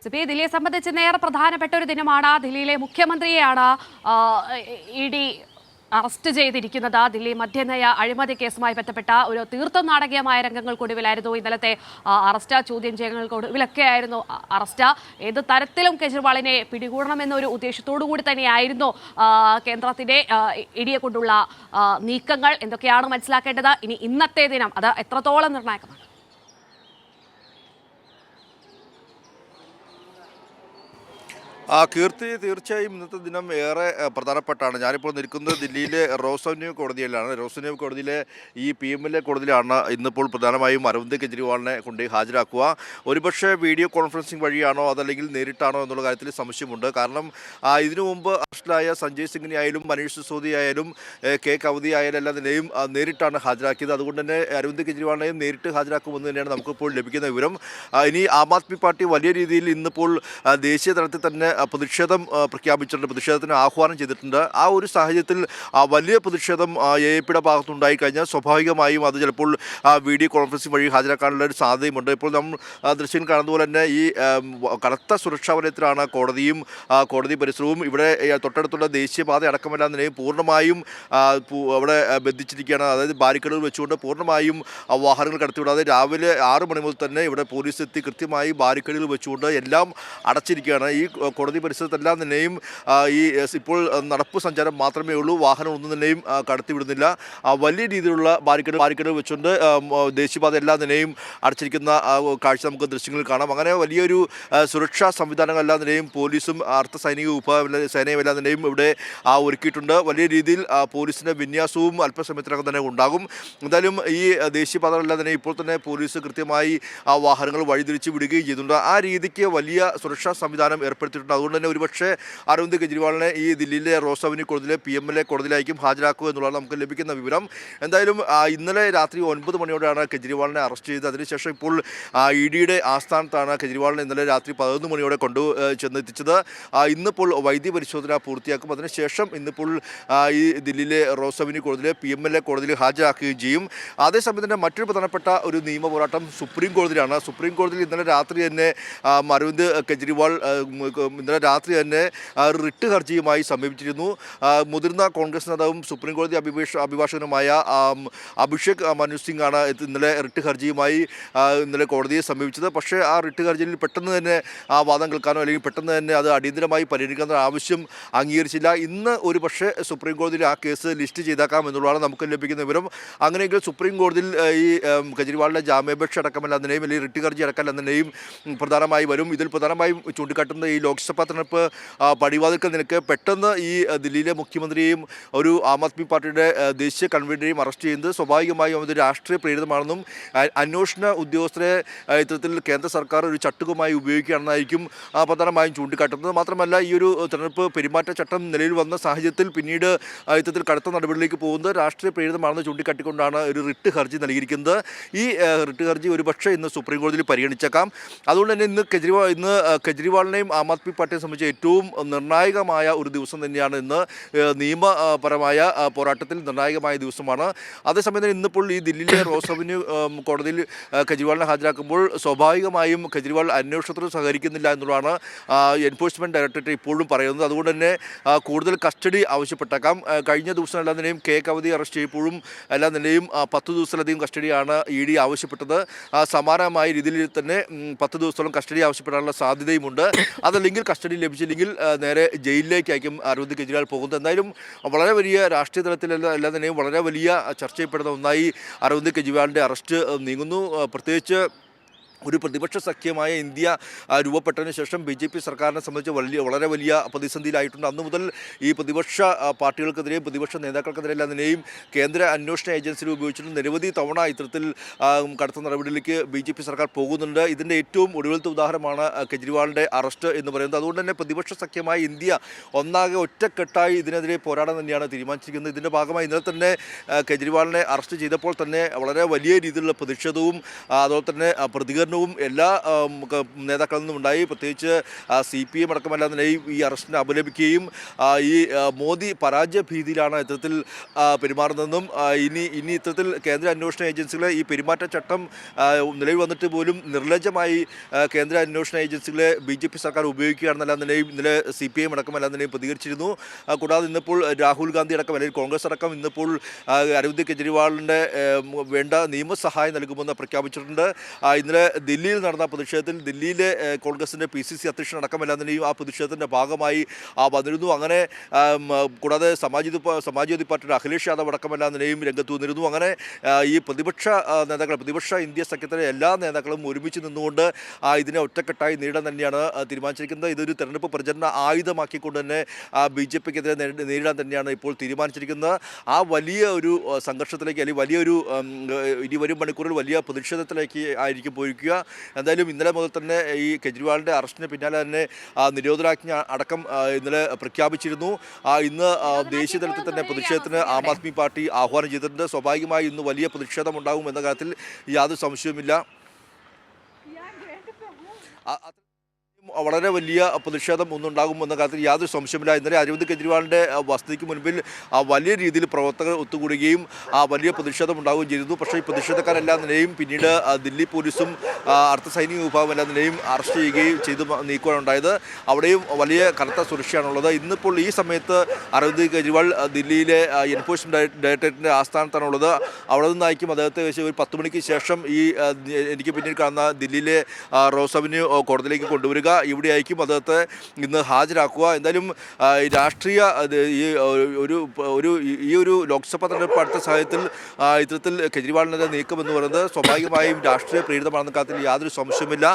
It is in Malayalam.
സിപി ദില്ലിയെ സംബന്ധിച്ച് നേരെ പ്രധാനപ്പെട്ട ഒരു ദിനമാണ്. ദില്ലിയിലെ മുഖ്യമന്ത്രിയെയാണ് ഇഡി അറസ്റ്റ് ചെയ്തിരിക്കുന്നത്. ദില്ലി മദ്യനയ അഴിമതി കേസുമായി ബന്ധപ്പെട്ട ഒരു തീർത്തും നാടകീയമായ രംഗങ്ങൾക്കൊടുവിലായിരുന്നു ഇന്നലത്തെ അറസ്റ്റ്. ചോദ്യം ചെയ്യലുകൾക്കൊടുവിലൊക്കെയായിരുന്നു അറസ്റ്റ്. ഏത് തരത്തിലും കെജ്രിവാളിനെ പിടികൂടണമെന്നൊരു ഉദ്ദേശത്തോടു കൂടി തന്നെയായിരുന്നു കേന്ദ്രത്തിന്റെ ഇഡിയെ കൊണ്ടുള്ള നീക്കങ്ങൾ. എന്തൊക്കെയാണ് മനസ്സിലാക്കേണ്ടത്? ഇനി ഇന്നത്തെ ദിനം അത് എത്രത്തോളം നിർണായകമാണ്? കീർത്തി, തീർച്ചയായും ഇന്നത്തെ ദിനം ഏറെ പ്രധാനപ്പെട്ടാണ്. ഞാനിപ്പോൾ നിൽക്കുന്നത് ദില്ലിയിലെ റോസ് അവന്യൂ കോടതിയിലാണ്. റോസ് അവന്യൂ കോടതിയിലെ ഈ PMLA കോടതിയിലാണ് ഇന്നിപ്പോൾ പ്രധാനമായും അരവിന്ദ് കെജ്രിവാളിനെ കൊണ്ട് ഹാജരാക്കുക. ഒരുപക്ഷെ വീഡിയോ കോൺഫറൻസിംഗ് വഴിയാണോ അതല്ലെങ്കിൽ നേരിട്ടാണോ എന്നുള്ള കാര്യത്തിൽ സംശയമുണ്ട്. കാരണം ഇതിനു മുമ്പ് അറസ്റ്റിലായ സഞ്ജയ് സിംഗിനെ ആയാലും മനീഷ് സിസോദിയ ആയാലും കെ കവതി ആയാലും എല്ലാത്തിനെയും നേരിട്ടാണ് ഹാജരാക്കിയത്. അതുകൊണ്ട് തന്നെ അരവിന്ദ് കെജ്രിവാളിനെയും നേരിട്ട് ഹാജരാക്കുമെന്ന് തന്നെയാണ് നമുക്കിപ്പോൾ ലഭിക്കുന്ന വിവരം. ഇനി ആം ആദ്മി പാർട്ടി വലിയ രീതിയിൽ ഇന്നിപ്പോൾ ദേശീയ തലത്തിൽ തന്നെ പ്രതിഷേധം പ്രഖ്യാപിച്ചിട്ടുണ്ട്, പ്രതിഷേധത്തിന് ആഹ്വാനം ചെയ്തിട്ടുണ്ട്. ആ ഒരു സാഹചര്യത്തിൽ വലിയ പ്രതിഷേധം AAPയുടെ ഭാഗത്തുണ്ടായി കഴിഞ്ഞാൽ സ്വാഭാവികമായും അത് ചിലപ്പോൾ വീഡിയോ കോൺഫറൻസിംഗ് വഴി ഹാജരാക്കാനുള്ള ഒരു സാധ്യതയുമുണ്ട്. ഇപ്പോൾ നമ്മൾ ദൃശ്യം കാണുന്ന പോലെ തന്നെ ഈ കനത്ത സുരക്ഷാ വലയത്തിലാണ് കോടതിയും കോടതി പരിസരവും. ഇവിടെ തൊട്ടടുത്തുള്ള ദേശീയപാത അടക്കമെല്ലാം നിലയും പൂർണ്ണമായും അവിടെ ബന്ധിച്ചിരിക്കുകയാണ്. അതായത് ബാരിക്കേഡുകൾ വെച്ചുകൊണ്ട് പൂർണ്ണമായും വാഹനങ്ങൾ കടത്തിവിടാതെ രാവിലെ 6 മണി മുതൽ തന്നെ ഇവിടെ പോലീസ് എത്തി കൃത്യമായി ബാരിക്കേഡുകൾ വെച്ചുകൊണ്ട് എല്ലാം അടച്ചിരിക്കുകയാണ്. ഈ കോടതി പരിസരത്തെല്ലാം തന്നെയും ഈ ഇപ്പോൾ നടപ്പ് സഞ്ചാരം മാത്രമേ ഉള്ളൂ, വാഹനം ഒന്നും തന്നെയും കടത്തിവിടുന്നില്ല. വലിയ രീതിയിലുള്ള ബാരിക്കേഡ് വെച്ചുകൊണ്ട് ദേശീയപാത എല്ലാം തന്നെയും അടച്ചിരിക്കുന്ന കാഴ്ച നമുക്ക് ദൃശ്യങ്ങളിൽ കാണാം. അങ്ങനെ വലിയൊരു സുരക്ഷാ സംവിധാനങ്ങളെല്ലാം തന്നെയും പോലീസും അർദ്ധ സൈനിക സേനയും എല്ലാം തന്നെയും ഇവിടെ ഒരുക്കിയിട്ടുണ്ട്. വലിയ രീതിയിൽ പോലീസിൻ്റെ വിന്യാസവും അല്പസമയത്തിനകം തന്നെ ഉണ്ടാകും. എന്തായാലും ഈ ദേശീയപാതകളെല്ലാം തന്നെ ഇപ്പോൾ തന്നെ പോലീസ് കൃത്യമായി വാഹനങ്ങൾ വഴിതിരിച്ച് വിടുകയും ചെയ്തിട്ടുണ്ട്. ആ രീതിക്ക് വലിയ സുരക്ഷാ സംവിധാനം ഏർപ്പെടുത്തിയിട്ടുണ്ട്. അതുകൊണ്ട് തന്നെ ഒരുപക്ഷെ അരവിന്ദ് കെജ്രിവാളിനെ ഈ ദില്ലിയിലെ റോസ് അവന്യൂ കോടതിയിലെ PMLA കോടതിയിലായിരിക്കും ഹാജരാക്കുക എന്നുള്ളതാണ് നമുക്ക് ലഭിക്കുന്ന വിവരം. എന്തായാലും ഇന്നലെ രാത്രി 9 മണിയോടെയാണ് കെജ്രിവാളിനെ അറസ്റ്റ് ചെയ്തത്. അതിനുശേഷം ഇപ്പോൾ EDയുടെ ആസ്ഥാനത്താണ് കെജ്രിവാളിനെ ഇന്നലെ രാത്രി 11 മണിയോടെ ചെന്നെത്തിച്ചത്. ഇന്നിപ്പോൾ വൈദ്യ പരിശോധന പൂർത്തിയാക്കും. അതിനുശേഷം ഇന്നിപ്പോൾ ഈ ദില്ലിയിലെ റോസ് അവന്യൂ കോടതിയിലെ PMLA കോടതിയിൽ ഹാജരാക്കുകയും ചെയ്യും. അതേസമയം തന്നെ മറ്റൊരു പ്രധാനപ്പെട്ട ഒരു നിയമ പോരാട്ടം സുപ്രീം കോടതിയിലാണ്. സുപ്രീം കോടതിയിൽ ഇന്നലെ രാത്രി തന്നെ അരവിന്ദ് കെജ്രിവാൾ ഇന്നലെ രാത്രി തന്നെ റിട്ട് ഹർജിയുമായി സമീപിച്ചിരുന്നു. മുതിർന്ന കോൺഗ്രസ് നേതാവും സുപ്രീം കോടതി അഭിഭാഷകനുമായ അഭിഷേക് മനു സിംഗ് ആണ് ഇന്നലെ റിട്ട് ഹർജിയുമായി ഇന്നലെ കോടതിയെ സമീപിച്ചത്. പക്ഷേ ആ റിട്ട് ഹർജിയിൽ പെട്ടെന്ന് തന്നെ ആ വാദം കേൾക്കാനോ അല്ലെങ്കിൽ പെട്ടെന്ന് തന്നെ അത് അടിയന്തരമായി പരിഗണിക്കാനുള്ള ആവശ്യം അംഗീകരിച്ചില്ല. ഇന്ന് ഒരു പക്ഷേ സുപ്രീം കോടതിയിൽ ആ കേസ് ലിസ്റ്റ് ചെയ്തേക്കാം എന്നുള്ളതാണ് നമുക്ക് ലഭിക്കുന്ന വിവരം. അങ്ങനെയെങ്കിൽ സുപ്രീം കോടതിയിൽ ഈ കെജ്രിവാളിൻ്റെ ജാമ്യാപേക്ഷ അടക്കമല്ല എന്നതിനെയും അല്ലെങ്കിൽ റിട്ട് ഹർജി അടക്കമല്ല എന്നതിനെയും പ്രധാനമായി വരും. ഇതിൽ പ്രധാനമായും ചൂണ്ടിക്കാട്ടുന്ന ഈ ലോക്സഭാ തെരഞ്ഞെടുപ്പ് പടിവാതിൽക്കൽ നിലയ്ക്ക് പെട്ടെന്ന് ഈ ദില്ലിയിലെ മുഖ്യമന്ത്രിയെയും ഒരു ആം ആദ്മി പാർട്ടിയുടെ ദേശീയ കൺവീനറെയും അറസ്റ്റ് ചെയ്യുന്നത് സ്വാഭാവികമായും അത് രാഷ്ട്രീയ പ്രേരിതമാണെന്നും അന്വേഷണ ഉദ്യോഗസ്ഥരെ ഇത്തരത്തിൽ കേന്ദ്ര സർക്കാർ ഒരു ചട്ടുകമായി ഉപയോഗിക്കുകയാണെന്നായിരിക്കും പ്രധാനമായും ചൂണ്ടിക്കാട്ടുന്നത്. മാത്രമല്ല ഈ ഒരു തെരഞ്ഞെടുപ്പ് പെരുമാറ്റച്ചട്ടം നിലയിൽ വന്ന സാഹചര്യത്തിൽ പിന്നീട് ഇത്തരത്തിൽ കടുത്ത നടപടിയിലേക്ക് പോകുന്നത് രാഷ്ട്രീയ പ്രേരിതമാണെന്ന് ചൂണ്ടിക്കാട്ടിക്കൊണ്ടാണ് ഒരു റിട്ട് ഹർജി നൽകിയിരിക്കുന്നത്. ഈ റിട്ട് ഹർജി ഒരുപക്ഷെ ഇന്ന് സുപ്രീം കോടതിയിൽ പരിഗണിച്ചേക്കാം. അതുകൊണ്ട് തന്നെ ഇന്ന് കെജ്രിവാളിനെയും ആം ആദ്മി പാർട്ടിയെ സംബന്ധിച്ച് ഏറ്റവും നിർണായകമായ ഒരു ദിവസം തന്നെയാണ് ഇന്ന്. നിയമപരമായ പോരാട്ടത്തിൽ നിർണായകമായ ദിവസമാണ്. അതേസമയം തന്നെ ഇന്നിപ്പോൾ ഈ ദില്ലിയിലെ റോസ് അവന്യൂ കോടതിയിൽ കെജ്രിവാളിനെ ഹാജരാക്കുമ്പോൾ സ്വാഭാവികമായും കെജ്രിവാൾ അന്വേഷണത്തിന് സഹകരിക്കുന്നില്ല എന്നുള്ളതാണ് എൻഫോഴ്സ്മെൻറ്റ് ഡയറക്ടറേറ്റ് ഇപ്പോഴും പറയുന്നത്. അതുകൊണ്ട് തന്നെ കൂടുതൽ കസ്റ്റഡി ആവശ്യപ്പെട്ടേക്കാം. കഴിഞ്ഞ ദിവസം എല്ലാം തന്നെയും കെ കവതി അറസ്റ്റ് ചെയ്യപ്പോഴും എല്ലാം തന്നെയും 10 ദിവസത്തിലധികം കസ്റ്റഡി ED ആവശ്യപ്പെട്ടത്. സമാനമായ രീതിയിൽ തന്നെ 10 ദിവസത്തോളം കസ്റ്റഡി ആവശ്യപ്പെടാനുള്ള സാധ്യതയുമുണ്ട്. അതല്ലെങ്കിൽ കസ്റ്റഡി ലഭിച്ചില്ലെങ്കിൽ നേരെ ജയിലിലേക്കായിരിക്കും അരവിന്ദ് കെജ്രിവാൾ പോകുന്നത്. എന്തായാലും വളരെ വലിയ രാഷ്ട്രീയ തലത്തിലെല്ലാം തന്നെയും വളരെ വലിയ ചർച്ച ചെയ്യപ്പെടുന്ന ഒന്നായി അരവിന്ദ് കെജ്രിവാളിൻ്റെ അറസ്റ്റ് നീങ്ങുന്നു. പ്രത്യേകിച്ച് ഒരു പ്രതിപക്ഷ സഖ്യമായ ഇന്ത്യ രൂപപ്പെട്ടതിന് ശേഷം BJP സർക്കാരിനെ സംബന്ധിച്ച് വളരെ വലിയ പ്രതിസന്ധിയിലായിട്ടുണ്ട്. അന്നു മുതൽ ഈ പ്രതിപക്ഷ പാർട്ടികൾക്കെതിരെയും പ്രതിപക്ഷ നേതാക്കൾക്കെതിരെയെല്ലാം തന്നെയും കേന്ദ്ര അന്വേഷണ ഏജൻസികൾ ഉപയോഗിച്ചിട്ട് നിരവധി തവണ ഇത്തരത്തിൽ കടുത്ത നടപടിയിലേക്ക് BJP സർക്കാർ പോകുന്നുണ്ട്. ഇതിൻ്റെ ഏറ്റവും ഒടുവിലത്തെ ഉദാഹരണമാണ് കെജ്രിവാളിൻ്റെ അറസ്റ്റ് എന്ന് പറയുന്നത്. അതുകൊണ്ട് തന്നെ പ്രതിപക്ഷ സഖ്യമായ ഇന്ത്യ ഒന്നാകെ ഒറ്റക്കെട്ടായി ഇതിനെതിരെ പോരാടാൻ തന്നെയാണ് തീരുമാനിച്ചിരിക്കുന്നത്. ഇതിൻ്റെ ഭാഗമായി ഇന്നലെ തന്നെ കെജ്രിവാളിനെ അറസ്റ്റ് ചെയ്തപ്പോൾ തന്നെ വളരെ വലിയ രീതിയിലുള്ള പ്രതിഷേധവും അതുപോലെ തന്നെ പ്രതികരണവും വിമർശനവും എല്ലാ നേതാക്കളിൽ നിന്നും ഉണ്ടായി. പ്രത്യേകിച്ച് CPM അടക്കമല്ലാത്ത നിലയിൽ ഈ അറസ്റ്റിനെ അപലപിക്കുകയും ഈ മോദി പരാജയ ഭീതിയിലാണ് ഇത്തരത്തിൽ പെരുമാറുന്നതെന്നും ഇനി ഇത്തരത്തിൽ കേന്ദ്ര അന്വേഷണ ഏജൻസികളെ ഈ പെരുമാറ്റച്ചട്ടം നിലവിൽ വന്നിട്ട് പോലും നിർലജ്ജമായി കേന്ദ്ര അന്വേഷണ ഏജൻസികളെ BJP സർക്കാർ ഉപയോഗിക്കുകയാണെന്നല്ല നിലയിൽ ഇന്നലെ CPM അടക്കമല്ല നിലയിൽ പ്രതികരിച്ചിരുന്നു. കൂടാതെ ഇന്നിപ്പോൾ രാഹുൽ ഗാന്ധി അടക്കം അല്ലെങ്കിൽ കോൺഗ്രസ് അടക്കം ഇന്നിപ്പോൾ അരവിന്ദ് കെജ്രിവാളിൻ്റെ വേണ്ട നിയമസഹായം നൽകുമെന്ന് പ്രഖ്യാപിച്ചിട്ടുണ്ട്. ഇന്നലെ ദില്ലിയിൽ നടന്ന പ്രതിഷേധത്തിൽ ദില്ലിയിലെ കോൺഗ്രസിൻ്റെ PCC അധ്യക്ഷൻ അടക്കമല്ലാതിനെയും ആ പ്രതിഷേധത്തിൻ്റെ ഭാഗമായി വന്നിരുന്നു. അങ്ങനെ കൂടാതെ സമാജ്വാദി പാർട്ടിയുടെ അഖിലേഷ് യാദവ് അടക്കമല്ലാതിനെയും രംഗത്ത് വന്നിരുന്നു. അങ്ങനെ ഈ പ്രതിപക്ഷ ഇന്ത്യ സഖ്യത്തിലെ എല്ലാ നേതാക്കളും ഒരുമിച്ച് നിന്നുകൊണ്ട് ഇതിനെ ഒറ്റക്കെട്ടായി നേരിടാൻ തന്നെയാണ് തീരുമാനിച്ചിരിക്കുന്നത്. ഇതൊരു തെരഞ്ഞെടുപ്പ് പ്രചരണ ആയുധമാക്കിക്കൊണ്ട് തന്നെ BJPക്കെതിരെ നേരിടാൻ തന്നെയാണ് ഇപ്പോൾ തീരുമാനിച്ചിരിക്കുന്നത്. ആ വലിയ ഒരു സംഘർഷത്തിലേക്ക് അല്ലെങ്കിൽ വലിയൊരു ഇനി വരും മണിക്കൂറിൽ വലിയ പ്രതിഷേധത്തിലേക്ക് ആയിരിക്കും പോയിരിക്കുക. എന്തായാലും ഇന്നലെ മുതൽ തന്നെ ഈ കെജ്രിവാളിൻ്റെ അറസ്റ്റിന് പിന്നാലെ തന്നെ നിരോധനാജ്ഞ അടക്കം ഇന്നലെ പ്രഖ്യാപിച്ചിരുന്നു. ഇന്ന് ദേശീയ തലത്തിൽ തന്നെ പ്രതിഷേധത്തിന് ആം ആദ്മി പാർട്ടി ആഹ്വാനം ചെയ്തിട്ടുണ്ട്. സ്വാഭാവികമായി ഇന്ന് വലിയ പ്രതിഷേധം ഉണ്ടാകും എന്ന കാര്യത്തിൽ യാതൊരു സംശയവുമില്ല. വളരെ വലിയ പ്രതിഷേധം ഒന്നുണ്ടാകുമെന്ന കാര്യത്തിൽ യാതൊരു സംശയമില്ല. ഇന്നലെ അരവിന്ദ് കെജ്രിവാളിൻ്റെ വസതിക്ക് മുൻപിൽ വലിയ രീതിയിൽ പ്രവർത്തകർ ഒത്തുകൂടുകയും വലിയ പ്രതിഷേധം ഉണ്ടാവുകയും ചെയ്തിരുന്നു. പക്ഷേ ഈ പ്രതിഷേധക്കാരെല്ലാം നിലയും പിന്നീട് ദില്ലി പോലീസും അർദ്ധസൈനിക വിഭാഗം എല്ലാം നിലയും അറസ്റ്റ് ചെയ്യുകയും ചെയ്ത് നീക്കുകയാണുണ്ടായത്. അവിടെയും വലിയ കനത്ത സുരക്ഷയാണുള്ളത്. ഇന്നിപ്പോൾ ഈ സമയത്ത് അരവിന്ദ് കെജ്രിവാൾ ദില്ലിയിലെ എൻഫോഴ്സ്മെൻറ്റ് ഡയറക്ടറേറ്റിൻ്റെ ആസ്ഥാനത്താണുള്ളത്. അവിടെ നിന്നായിരിക്കും അദ്ദേഹത്തെ ഒരു 10 മണിക്ക് ശേഷം ഈ എനിക്ക് പിന്നീട് കാണുന്ന ദില്ലിയിലെ റോസ് അവന്യൂ കോടതിയിലേക്ക് കൊണ്ടുവരിക. ഇവിടെ ആയിരിക്കും അദ്ദേഹത്തെ ഇന്ന് ഹാജരാക്കുക. എന്തായാലും രാഷ്ട്രീയ ഈ ഒരു ലോക്സഭാ തെരഞ്ഞെടുപ്പ് അടുത്ത സാഹചര്യത്തിൽ ഇത്തരത്തിൽ കെജ്രിവാളിൻ്റെ നീക്കം എന്ന് പറയുന്നത് സ്വാഭാവികമായും രാഷ്ട്രീയ പ്രേരിതമാണെന്ന കാര്യത്തിൽ യാതൊരു സംശയമില്ല.